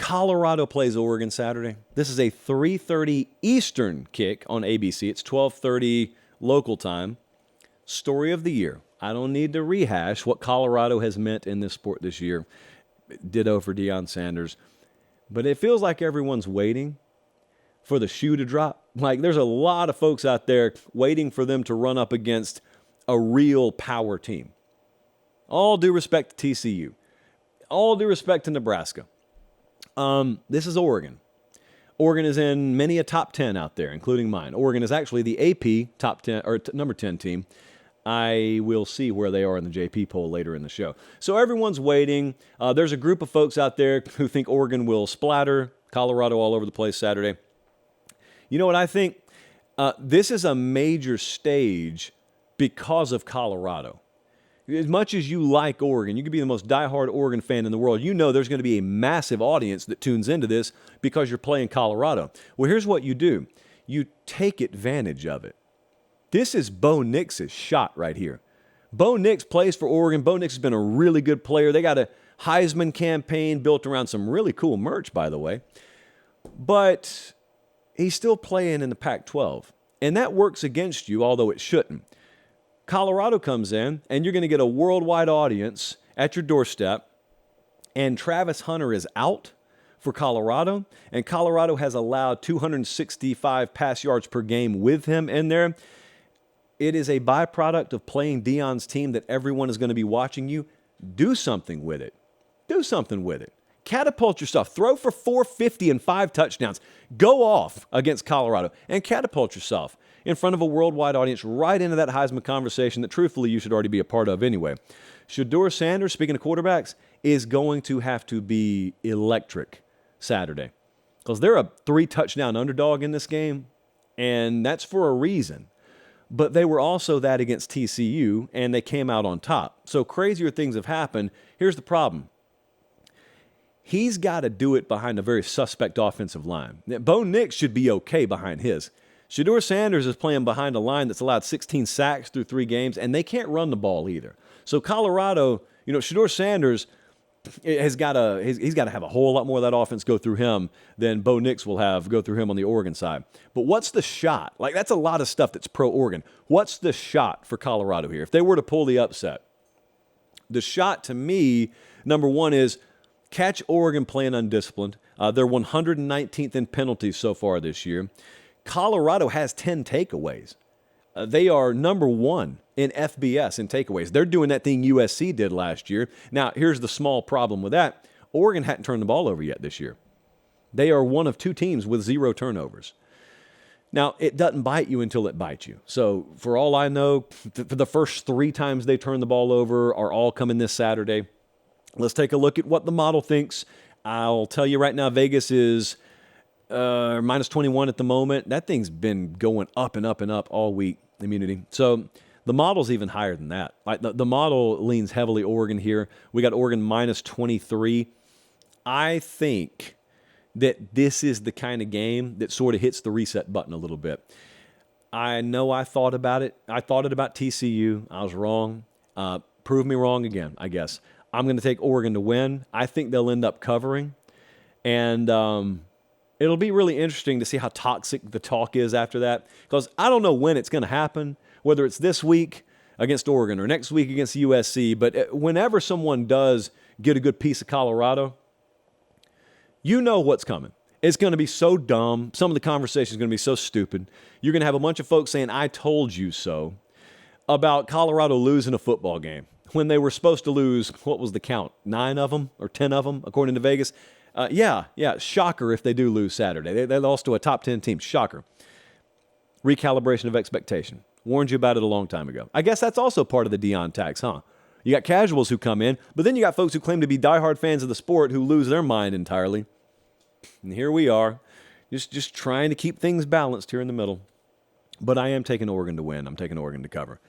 Colorado plays Oregon Saturday. This is a 3:30 Eastern kick on ABC. It's 12:30 local time. Story of the year. I don't need to rehash what Colorado has meant in this sport this year. Ditto for Deion Sanders. But it feels like everyone's waiting for the shoe to drop. Like there's a lot of folks out there waiting for them to run up against a real power team. All due respect to TCU. All due respect to Nebraska. This is Oregon. Oregon is in many a top 10 out there, including mine. Oregon is actually the AP top 10 or number 10 team. I will see where they are in the JP poll later in the show. So everyone's waiting. There's a group of folks out there who think Oregon will splatter Colorado all over the place Saturday. You know what I think? This is a major stage because of Colorado. As much as you like Oregon, you could be the most diehard Oregon fan in the world. You know there's going to be a massive audience that tunes into this because you're playing Colorado. Well, here's what you do. You take advantage of it. This is Bo Nix's shot right here. Bo Nix plays for Oregon. Bo Nix has been a really good player. They got a Heisman campaign built around some really cool merch, by the way. But he's still playing in the Pac-12. And that works against you, although it shouldn't. Colorado comes in, and you're going to get a worldwide audience at your doorstep, and Travis Hunter is out for Colorado, and Colorado has allowed 265 pass yards per game with him in there. It is a byproduct of playing Deion's team that everyone is going to be watching you. Do something with it. Do something with it. Catapult yourself. Throw for 450 and 5 touchdowns. Go off against Colorado and catapult yourself in front of a worldwide audience right into that Heisman conversation that truthfully you should already be a part of anyway. Shedeur Sanders, speaking of quarterbacks, is going to have to be electric Saturday because they're a 3-touchdown underdog in this game, and that's for a reason. But they were also that against TCU, and they came out on top. So crazier things have happened. Here's the problem. He's got to do it behind a very suspect offensive line. Bo Nix should be okay behind his. Shedeur Sanders is playing behind a line that's allowed 16 sacks through 3 games, and they can't run the ball either. So Colorado, Shedeur Sanders he's got to have a whole lot more of that offense go through him than Bo Nix will have go through him on the Oregon side. But what's the shot? Like, that's a lot of stuff that's pro-Oregon. What's the shot for Colorado here? If they were to pull the upset, the shot to me, number one, is catch Oregon playing undisciplined. They're 119th in penalties so far this year. Colorado has 10 takeaways. They are number 1 in FBS in takeaways. They're doing that thing USC did last year. Now, here's the small problem with that. Oregon hadn't turned the ball over yet this year. They are one of 2 teams with 0 turnovers. Now, it doesn't bite you until it bites you. So, for all I know, the first 3 times they turn the ball over are all coming this Saturday. Let's take a look at what the model thinks. I'll tell you right now, Vegas is minus 21 at the moment. That thing's been going up and up and up all week, immunity. So the model's even higher than that. Like the model leans heavily Oregon here. We got Oregon minus 23. I think that this is the kind of game that sort of hits the reset button a little bit. I know I thought about it. I thought it about TCU. I was wrong. Prove me wrong again, I guess. I'm going to take Oregon to win. I think they'll end up covering. And it'll be really interesting to see how toxic the talk is after that, because I don't know when it's going to happen, whether it's this week against Oregon or next week against USC. But whenever someone does get a good piece of Colorado, you know what's coming. It's going to be so dumb. Some of the conversation is going to be so stupid. You're going to have a bunch of folks saying, "I told you so," about Colorado losing a football game when they were supposed to lose, what was the count, 9 of them or 10 of them, according to Vegas? Yeah, shocker if they do lose Saturday. They lost to a top 10 team. Shocker. Recalibration of expectation. Warned you about it a long time ago. I guess that's also part of the Deion tax, huh? You got casuals who come in, but then you got folks who claim to be diehard fans of the sport who lose their mind entirely. And here we are, just trying to keep things balanced here in the middle. But I am taking Oregon to win. I'm taking Oregon to cover.